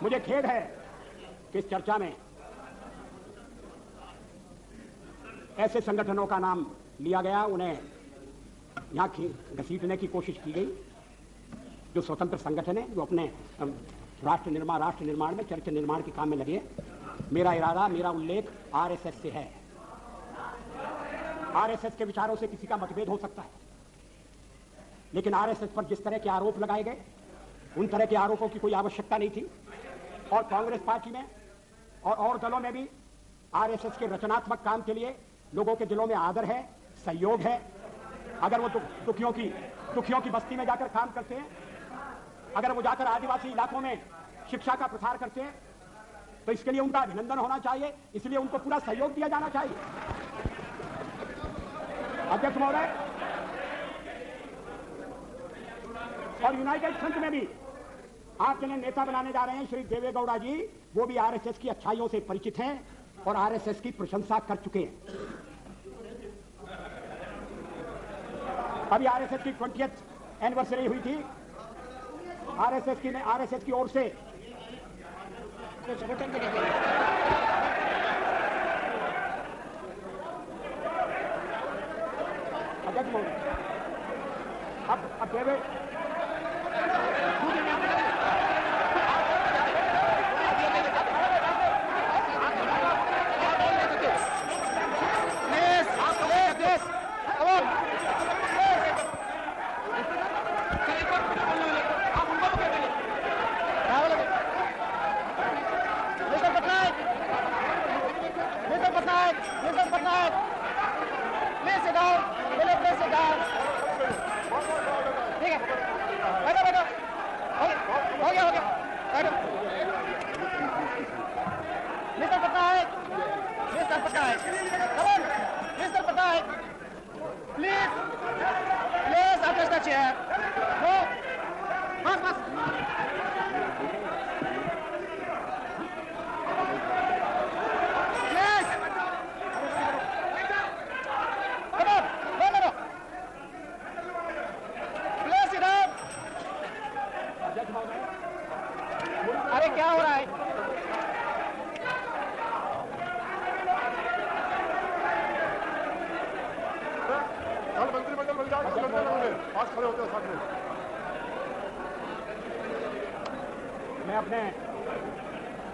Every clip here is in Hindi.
मुझे खेद है कि इस चर्चा में ऐसे संगठनों का नाम लिया गया, उन्हें यहां घसीटने की कोशिश की गई जो स्वतंत्र संगठन है, जो अपने राष्ट्र निर्माण में, चरित्र निर्माण के काम में लगे। मेरा इरादा, मेरा उल्लेख आरएसएस से है। आरएसएस के विचारों से किसी का मतभेद हो सकता है, लेकिन आरएसएस पर जिस तरह के आरोप लगाए गए, उन तरह के आरोपों की कोई आवश्यकता नहीं थी। और कांग्रेस पार्टी में और दलों में भी आरएसएस के रचनात्मक काम के लिए लोगों के दिलों में आदर है, सहयोग है। अगर वो दुखियों की बस्ती में जाकर काम करते हैं, अगर वो जाकर आदिवासी इलाकों में शिक्षा का प्रसार करते हैं, तो इसके लिए उनका अभिनंदन होना चाहिए, इसलिए उनको पूरा सहयोग दिया जाना चाहिए। अध्यक्ष महोदय, और यूनाइटेड फ्रंट में भी आप जिन्हें नेता बनाने जा रहे हैं, श्री देवेगौड़ा जी, वो भी आरएसएस की अच्छाइयों से परिचित हैं और आरएसएस की प्रशंसा कर चुके हैं। अभी आरएसएस की 20th एनिवर्सरी हुई थी। आरएसएस की ओर से अध्यक्ष महोदय, अब देवे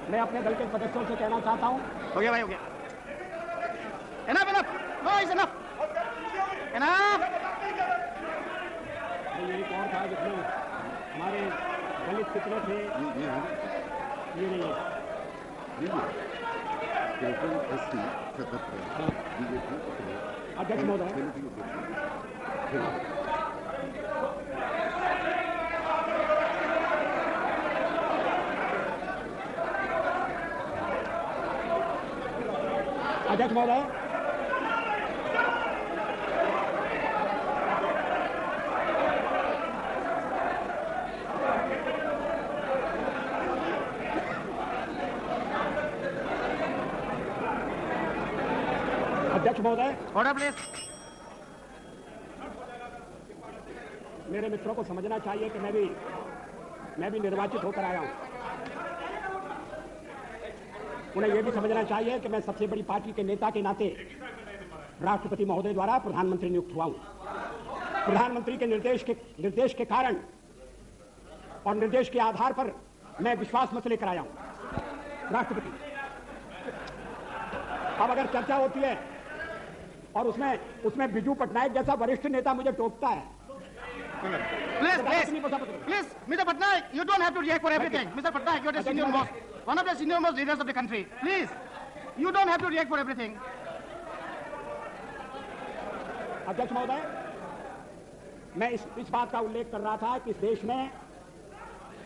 मैं अपने दल के सदस्यों से कहना चाहता हूं। हो गया भाई, हो गया। Enough, enough. No, it's enough. Enough. ये एक और था जिसमें हमारे दलित कितने थे, ये नहीं है। अध्यक्ष महोदय, अध्यक्ष महोदय, अध्यक्ष महोदय, ऑर्डर प्लीज। मेरे मित्रों को समझना चाहिए कि मैं भी निर्वाचित होकर आया हूं। उन्हें यह भी समझना चाहिए कि मैं सबसे बड़ी पार्टी के नेता के नाते राष्ट्रपति महोदय द्वारा प्रधानमंत्री नियुक्त हुआ हूं। प्रधानमंत्री के निर्देश के कारण और निर्देश के आधार पर मैं विश्वास मत लेकर आया हूं। राष्ट्रपति, अब अगर चर्चा होती है और उसमें बिजू पटनायक जैसा वरिष्ठ नेता मुझे टोकता है। Please, Mr. Patnaik, you don't have to react for everything. Mr. Patnaik, you're the senior most, one of the senior most leaders of the country. Please, you don't have to react for everything. अध्यक्ष महोदय, मैं इस बात का उल्लेख कर रहा था कि इस देश में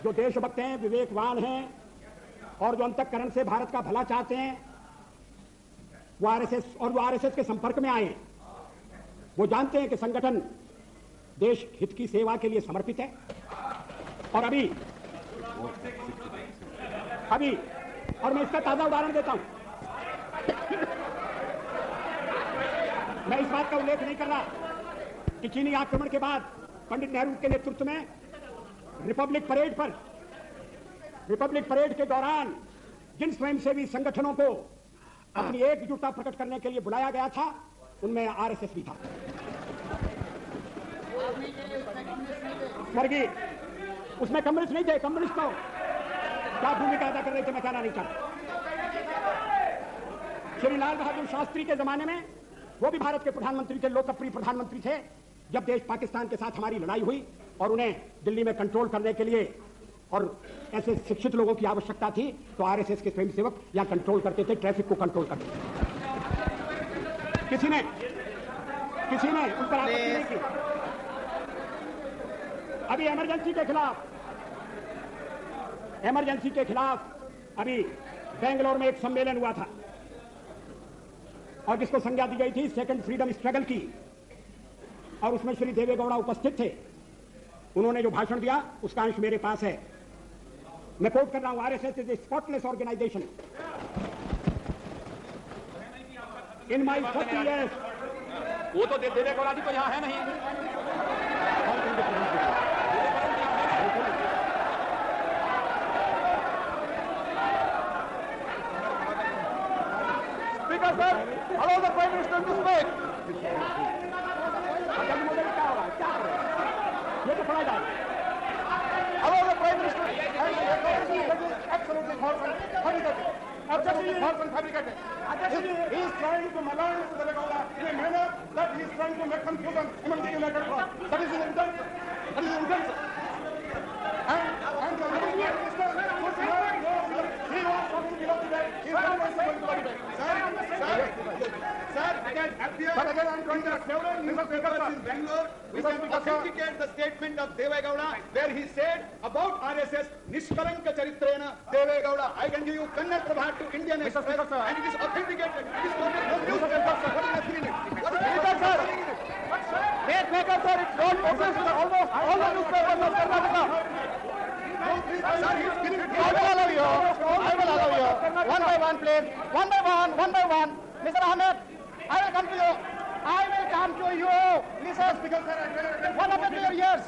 जो देशभक्त हैं, विवेकवान हैं और जो अंतःकरण से भारत का भला चाहते हैं, वो आरएसएस के संपर्क में आए। वो जानते हैं कि संगठन देश हित की सेवा के लिए समर्पित है। और अभी और मैं इसका ताजा उदाहरण देता हूं। मैं इस बात का उल्लेख नहीं कर रहा कि चीनी आक्रमण के बाद पंडित नेहरू के नेतृत्व में रिपब्लिक परेड पर रिपब्लिक परेड के दौरान जिन स्वयंसेवी संगठनों को अपनी एकजुटता प्रकट करने के लिए बुलाया गया था, उनमें आरएसएस भी था। स्वर्गीय, उसमें कम्युनिस्ट नहीं थे। कम्युनिस्ट तो क्या भूमिका अदा कर रहे थे मैं कहना नहीं चाहता। श्री लाल बहादुर शास्त्री के जमाने में वो भी भारत के प्रधानमंत्री थे, लोकप्रिय प्रधानमंत्री थे। जब देश पाकिस्तान के साथ हमारी लड़ाई हुई और उन्हें दिल्ली में कंट्रोल करने के लिए और ऐसे शिक्षित लोगों की आवश्यकता थी, तो आरएसएस के स्वयंसेवक यहां कंट्रोल करते थे, ट्रैफिक को कंट्रोल करते थे। किसी ने उन पर आपत्ति नहीं की। अभी इमरजेंसी के खिलाफ अभी बेंगलोर में एक सम्मेलन हुआ था और जिसको संज्ञा दी गई थी सेकंड फ्रीडम स्ट्रगल की, और उसमें श्री देवेगौड़ा उपस्थित थे। उन्होंने जो भाषण दिया उसका अंश मेरे पास है, मैं कोट कर रहा हूं। RSS is a spotless organisation. In my 40 years, वो तो देवेगौड़ा जी तो यहाँ है नहीं। Speaker sir, allow the Prime Minister to speak. ये तो पढ़ा जाए। Allow the Prime Minister. Absolutely false and fabricated. Absolutely false and fabricated. He is trying to malign Devegoula in a manner that he is trying to make confusion among the United Front. That is his intention. That is his intention. And the Prime Minister was not he was talking below the bed. He is not going to the bed. Sir, again, but again I am trying to explain. Mr. Speaker, in Bangalore, we can authenticate the statement of Devegoula where he said about RSS, Nishkalanka Charitrena Devegoula. I can give you Kannada Prabha to Indian Express, and it is authenticated. It is quoted from newspaper. What is happening in it? What is happening in it? Speaker, sir, it's not published in almost all the newspapers of Karnataka. Sir, I will allow you. One by one, please. One by one. Mr. Ahmed, I will come to you. Listen, Speaker, sir, what happened to your ears?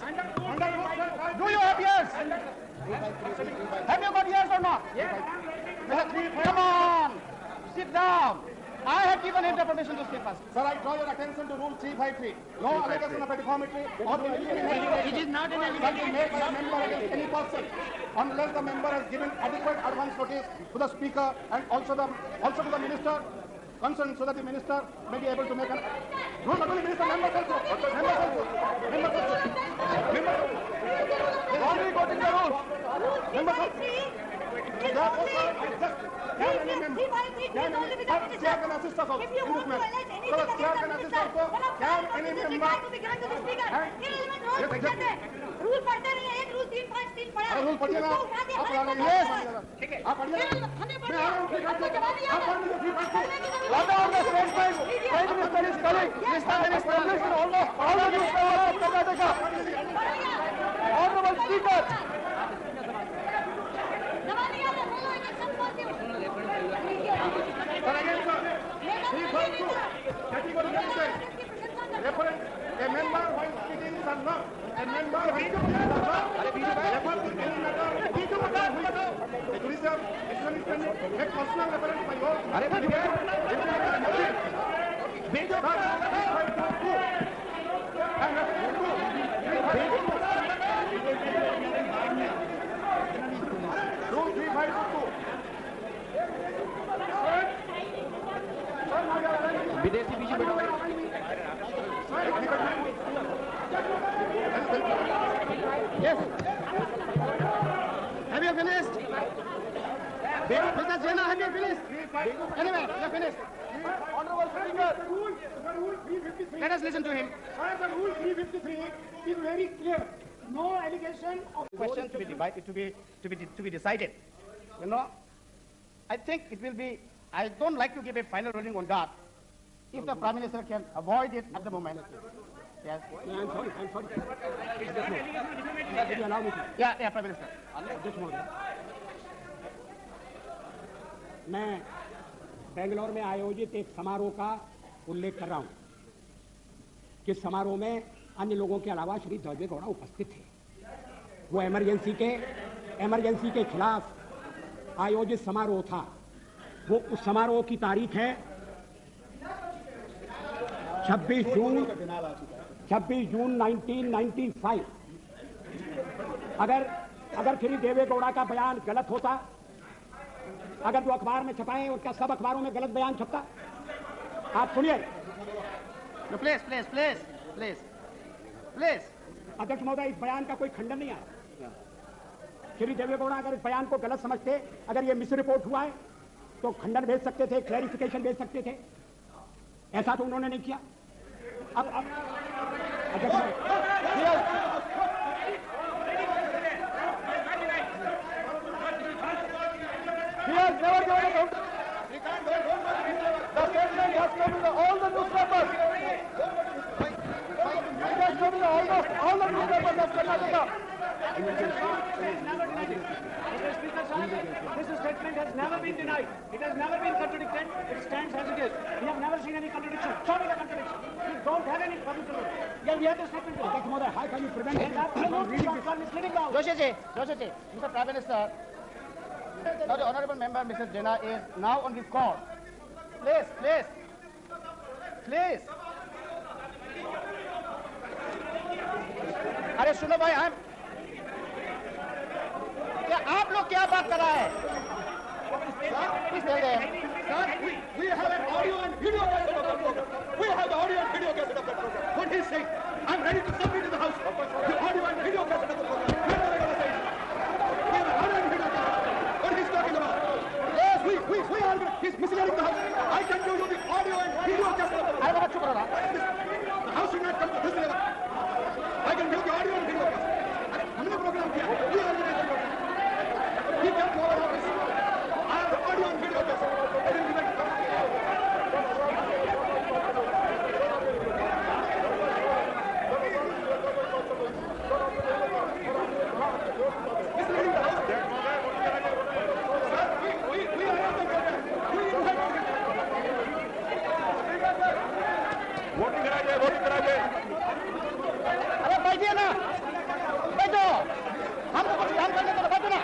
Do you have ears? Have you got ears or not? Come on. Sit down. I have given him the permission to speak first. Sir, I draw your attention to Rule 353. No allegation of a deformity or It is not an allegation made by a member against any person unless the member has given adequate advance notice to the Speaker and also to the Minister concerned, so that the Minister may be able to make an... No, not only Minister, members also. Already got in the rules. Members also. Therefore, sir, can any member... Chair can assist us also in this matter. So, Chair can assist also. Can any member... rule पढ़ते नहीं है, एक रूल 353 पढ़ा है। रूल पढ़िए ना, आप पढ़ा रहे हैं। ठीक है, आप पढ़िए। हमें पढ़ा है, आपको जवाब दिया। आप पढ़ लीजिए 353। What about the state Prime Minister is calling? Mr. Minister, almost all of you of Karnataka. Honorable Speaker. जवाब दिया मैं बोलो इलेक्शन बोलती हूँ। Sir, again, sir. 352. Category 1. Reference. A member while speaking shall not. A member while speaking shall not. Refer to any matter. The judicial decision is pending. Make personal reference by your... Rule 352. विदेशी बीजी बैठो Yes. Have you finished? Mr. Jena, have you finished? Anyway, you are finished. Honorable Speaker. The rule 353. Let us listen to him. The rule 353 is very clear. No allegation of Questions to be divided, to be decided. You know, I think it will be. I don't like to give a final ruling on that. If the Prime Minister can avoid it at the moment. Yes. I'm sorry. Will you allow me to? Yeah, Prime Minister. Just one minute. मैं बेंगलोर में आयोजित एक समारोह का उल्लेख कर रहा हूं कि समारोह में अन्य लोगों के अलावा श्री देवेगौड़ा उपस्थित थे। वो इमरजेंसी के इमरजेंसी के खिलाफ आयोजित समारोह था, वो उस समारोह की तारीख है 26 जून 1995। अगर श्री देवेगौड़ा का बयान गलत होता, अगर जो अखबार में छपाए उनका सब अखबारों में गलत बयान छपता। आप सुनिए। प्लीज अध्यक्ष महोदय, इस बयान का कोई खंडन नहीं आया। श्री देवेगौड़ा अगर इस बयान को गलत समझते, अगर ये मिस रिपोर्ट हुआ है तो खंडन भेज सकते थे, क्लैरिफिकेशन भेज सकते थे। ऐसा तो उन्होंने नहीं किया। अब अध्यक्ष This statement has never been denied. It has never been contradicted. It stands as it is. We have never seen any contradiction. Show me the contradiction. We don't have any problem. Yeah, we have the statement. अध्यक्ष महोदय, how can you prevent him from reading this? Joshi ji, Mr. Prime Minister, now the honorable member, Mrs. Jena, is now on this call. Please. अरे सुनो भाई, क्या आप लोग क्या बात कर रहा है? We have an audio and video cassette of that program. We have the audio and video cassette of that program. What he's saying, I'm ready to submit to the House the audio and video cassette of the program. We have an audio and video cassette. What he's talking about? Yes, we are. He's misleading the House. I can give you the audio and video cassette of the program. The House should not come to this level. I can give the audio and video cassette. हमने प्रोग्राम किया, we organize the program. He can't go over this. I have the audio and video cassette. I didn't give it to him. अरे बैठिए ना, बैठो, हमको कुछ काम करने को बैठो ना,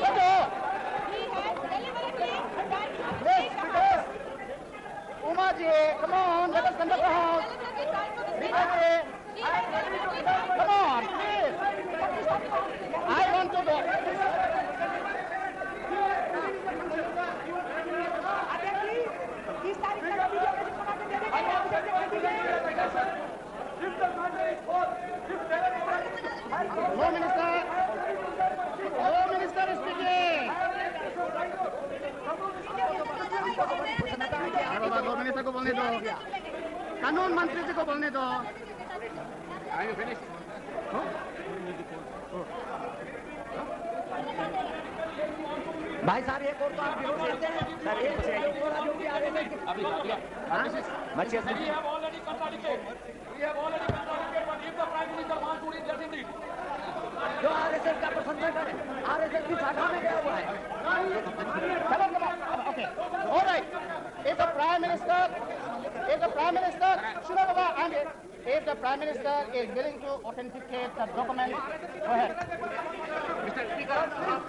बैठो। Uma ji, come on, let us conduct the house. Come on, please. I want to go. No minister is speaking. दो मिनिस्टर को बोलने दो, कानून मंत्री जी को बोलने दो। भाई साहब, एक और तो आप विरोध करते हैं सर, एक और जो भी आगे में अभी जो आरएसएस का प्रशंसक है, आरएसएस की शाखा में गया हुआ है। Okay, all right. If the Prime Minister, Shuna Baba, and if the Prime Minister is willing to authenticate the document, go ahead. Mr. Speaker,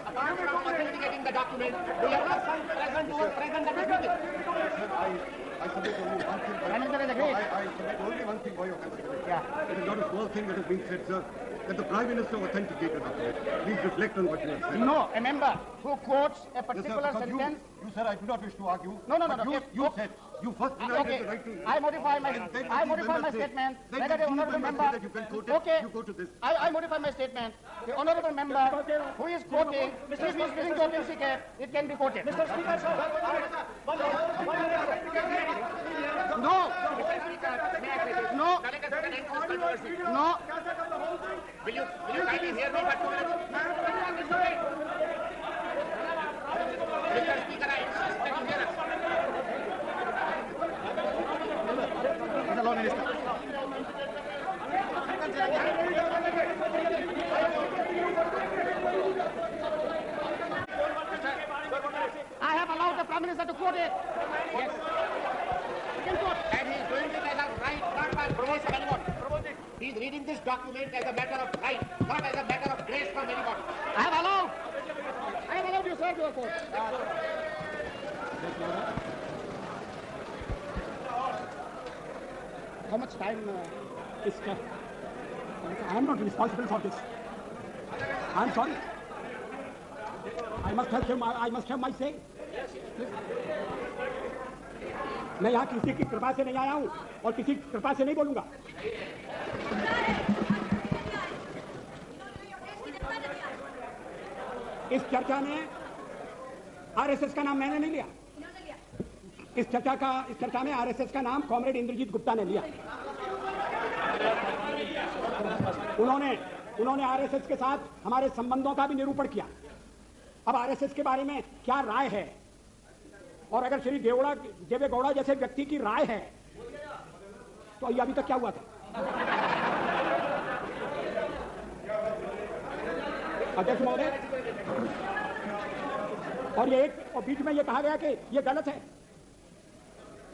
apart from authenticating the document, we are not present at the meeting. I submit only one thing. Prime Minister is agreed. I submit only one thing for your consideration. Yeah. It is not a small thing that has been said, sir, that the Prime Minister authenticated the document. Please reflect on what you have said. No, a member who quotes a Yes, sir, particular because sentence. you, sir, I do not wish to argue. No. But you said, you first denied Okay, the right to... I modify my statement. Whether the honourable member. That you can quote it, Okay, you go to this. I modify my statement. The honourable member who is quoting, if he is willing to authenticate, it can be quoted. Mr. Speaker, sir. No. Will you kindly hear me for 2 minutes? Mr. Speaker, I insist that you hear us. Mr. Law Minister. I have allowed the Prime Minister to quote it. Yes. He can quote. And he is doing it as a right, not by grace of anyone. He is reading this document as a matter of right, not as a matter of grace from anyone. I have allowed reserve your vote. How much time? I am not responsible for this. I am sorry. I must have my say. मैं यहाँ किसी की कृपा से नहीं आया हूँ और किसी की कृपा से नहीं बोलूंगा. इस चर्चा में आरएसएस का नाम मैंने नहीं लिया. इस चर्चा में आरएसएस का नाम कॉमरेड इंद्रजीत गुप्ता ने लिया. उन्होंने आरएसएस के साथ हमारे संबंधों का भी निरूपण किया. अब आरएसएस के बारे में क्या राय है, और अगर श्री देवेगौड़ा जैसे व्यक्ति की राय है तो ये अभी तक क्या हुआ था? अध्यक्ष महोदय, और बीच में ये कहा गया कि ये गलत है,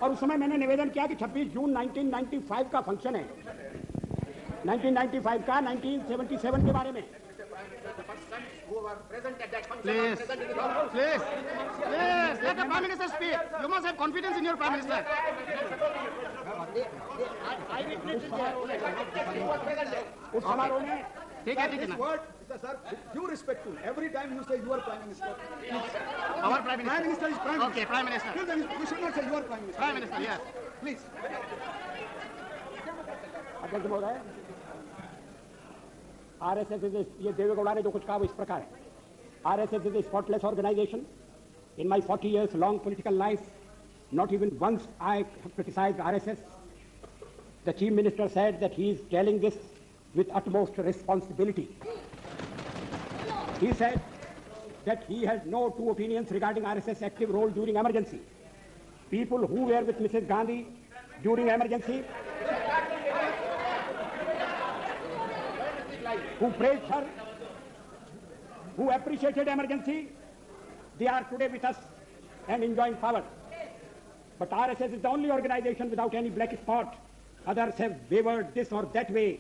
और उस समय मैंने निवेदन किया कि 26 जून 1995 का फंक्शन है, 1995 का 1977 के बारे में. Please, let the Prime Minister speak. You must have confidence in your Prime Minister. उस समारोह में ठीक है. This word, sir, due respect to every time you say your Prime Minister. Our Prime Minister. Prime Minister is Prime Minister. Okay, Prime Minister. You should not say your Prime Minister. Prime Minister, yes. Please. अध्यक्ष महोदय, आरएसएस ये देवेगौड़ा ने जो कुछ कहा वो इस प्रकार है. RSS is a spotless organisation. In my 40 years long political life, not even once I have criticized RSS. The Chief Minister said that he is telling this with utmost responsibility. He said that he has no two opinions regarding RSS active role during emergency. People who were with Mrs. Gandhi during emergency, who praised her, who appreciated emergency, they are today with us and enjoying power. But RSS is the only organization without any black spot. Others have wavered this or that way,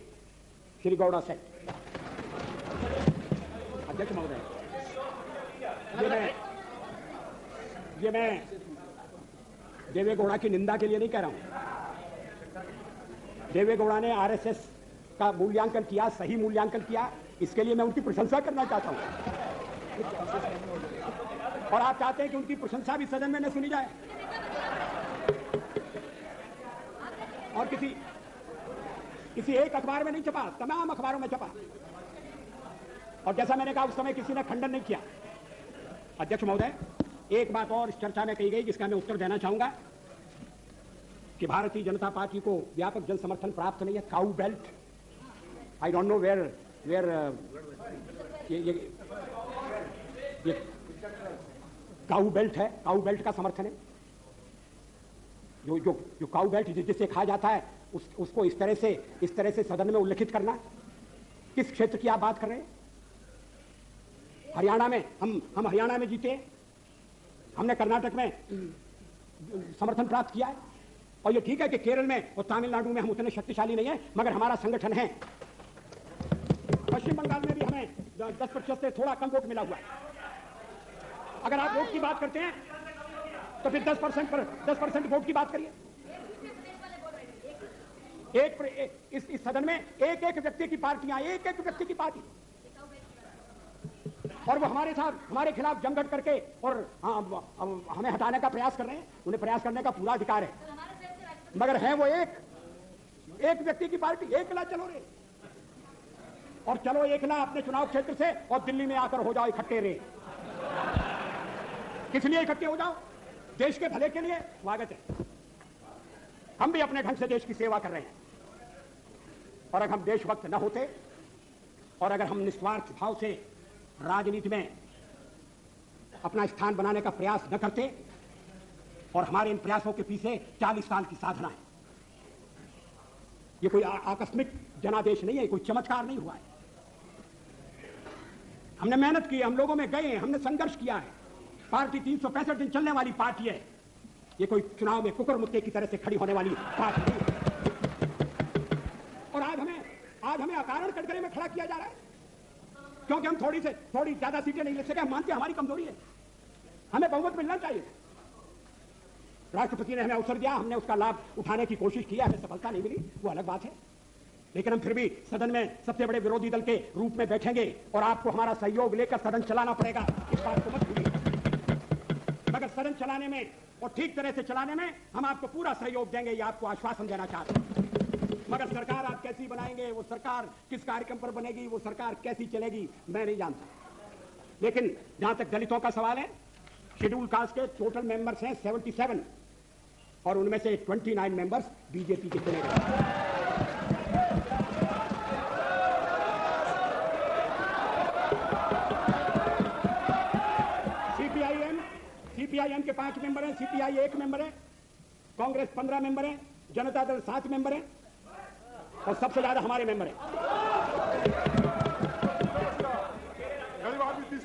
Shri Gowda said. अध्यक्ष महोदय, ये मैं देवेगौड़ा की निंदा के लिए नहीं कह रहा हूं. देवेगौड़ा ने आरएसएस का मूल्यांकन किया, सही मूल्यांकन किया, इसके लिए मैं उनकी प्रशंसा करना चाहता हूं. और आप चाहते हैं कि उनकी प्रशंसा भी सदन में न सुनी जाए और किसी एक अखबार में नहीं छपा, तमाम अखबारों में छपा. और जैसा मैंने कहा उस समय किसी ने खंडन नहीं किया. अध्यक्ष महोदय, एक बात और इस चर्चा में कही गई जिसका मैं उत्तर देना चाहूंगा कि भारतीय जनता पार्टी को व्यापक जन समर्थन प्राप्त नहीं है. Cow belt, I don't know where ये काऊ बेल्ट है, काऊ बेल्ट का समर्थन है. जो काऊ बेल्ट जिसे कहा जाता है उसको इस तरह से सदन में उल्लेखित करना. किस क्षेत्र की आप बात कर रहे हैं? हरियाणा में हम हरियाणा में जीते, हमने कर्नाटक में समर्थन प्राप्त किया है. और ये ठीक है कि केरल में और तमिलनाडु में हम उतने शक्तिशाली नहीं है, मगर हमारा संगठन है. पश्चिम बंगाल में भी हमें 10% से थोड़ा कम वोट मिला हुआ है. अगर आप वोट की बात करते हैं तो फिर 10% वोट की बात करिए. इस सदन में एक व्यक्ति की पार्टियां, एक व्यक्ति की पार्टी, और वो हमारे खिलाफ जमघट करके और हमें हटाने का प्रयास कर रहे हैं. उन्हें प्रयास करने का पूरा अधिकार है, मगर है वो एक व्यक्ति की पार्टी. एकला चलो रे, और चलो एकला अपने चुनाव क्षेत्र से और दिल्ली में आकर हो जाओ इकट्ठे रे. किस लिए इकट्ठे हो जाओ? देश के भले के लिए. स्वागत है. हम भी अपने ढंग से देश की सेवा कर रहे हैं, और अगर हम देशभक्त न होते और अगर हम निस्वार्थ भाव से राजनीति में अपना स्थान बनाने का प्रयास न करते, और हमारे इन प्रयासों के पीछे 40 साल की साधना है. ये कोई आकस्मिक जनादेश नहीं है, कोई चमत्कार नहीं हुआ है. हमने मेहनत की, हम लोगों में गए, हमने संघर्ष किया है. पार्टी 365 दिन चलने वाली पार्टी है. ये कोई चुनाव में कुकर मुक्के की तरह से खड़ी होने वाली पार्टी नहीं है. और आज हमें अकारण कटघरे में खड़ा किया जा रहा है क्योंकि हम थोड़ी ज्यादा सीटें नहीं ले सके. हम मानते हैं हमारी कमजोरी है. हमें बहुमत मिलना चाहिए। राष्ट्रपति ने हमें अवसर दिया, हमने उसका लाभ उठाने की कोशिश की, हमें सफलता नहीं मिली, वो अलग बात है। लेकिन हम फिर भी सदन में सबसे बड़े विरोधी दल के रूप में बैठेंगे और आपको हमारा सहयोग लेकर सदन चलाना पड़ेगा, इस बात को मत भूलिए। मगर सदन चलाने में और ठीक तरह से चलाने में हम आपको पूरा सहयोग देंगे, ये आपको आश्वासन देना चाहते हैं। मगर सरकार आप कैसी बनाएंगे, वो सरकार किस कार्यक्रम पर बनेगी, वो सरकार कैसी चलेगी, मैं नहीं जानता। लेकिन जहां तक दलितों का सवाल है, शेड्यूल कास्ट के टोटल मेंबर्स हैं 77 और उनमें से 29 मेंबर्स बीजेपी के चुने गए। सीपीआईएम के 5 मेंबर हैं, सीपीआई 1 मेंबर है, कांग्रेस 15 मेंबर है, जनता दल 7 मेंबर है और सबसे ज्यादा हमारे मेंबर हैं।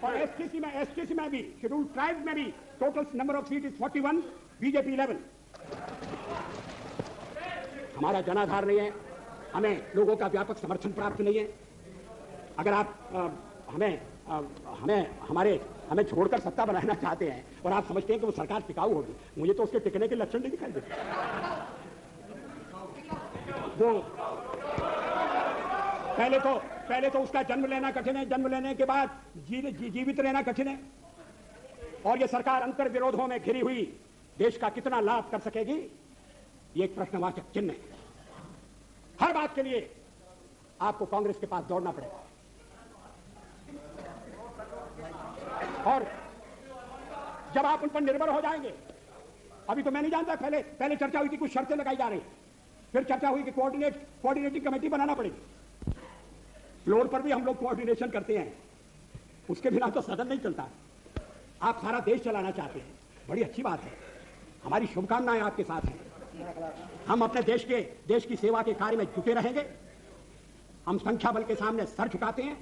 और एसटीसी में भी, शेड्यूल ट्राइब में भी total number of seat is 41, BJP 11। हमारा जनाधार नहीं है, हमें लोगों का व्यापक समर्थन प्राप्त नहीं है। अगर आप हमें छोड़कर सत्ता बनाना चाहते हैं और आप समझते हैं कि वो सरकार टिकाऊ होगी, मुझे तो उसके टिकने के लक्षण नहीं दिखाई देते। वो पहले तो उसका जन्म लेना कठिन है, जन्म लेने के बाद जीवित रहना कठिन है। और ये सरकार अंतर विरोधों में घिरी हुई देश का कितना लाभ कर सकेगी, ये एक प्रश्नवाचक चिन्ह है। हर बात के लिए आपको कांग्रेस के पास दौड़ना पड़ेगा। और जब आप उन पर निर्भर हो जाएंगे, अभी तो मैं नहीं जानता, पहले चर्चा हुई कि कुछ शर्तें लगाई जा रही, फिर चर्चा हुई कि कोऑर्डिनेटिंग कमेटी बनाना पड़ेगी। फ्लोर पर भी हम लोग कोऑर्डिनेशन करते हैं, उसके बिना तो सदन नहीं चलता। आप सारा देश चलाना चाहते हैं, बड़ी अच्छी बात है, हमारी शुभकामनाएं आपके साथ हैं। हम अपने देश की सेवा के कार्य में जुटे रहेंगे। हम संख्या बल के सामने सर झुकाते हैं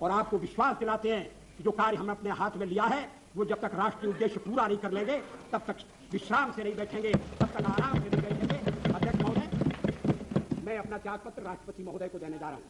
और आपको विश्वास दिलाते हैं कि जो कार्य हमने अपने हाथ में लिया है, वो जब तक राष्ट्रीय उद्देश्य पूरा नहीं कर लेंगे, तब तक विश्राम से नहीं बैठेंगे, तब तक आराम से नहीं बैठेंगे। अध्यक्ष महोदय, मैं अपना त्यागपत्र राष्ट्रपति महोदय को देने जा रहा हूं।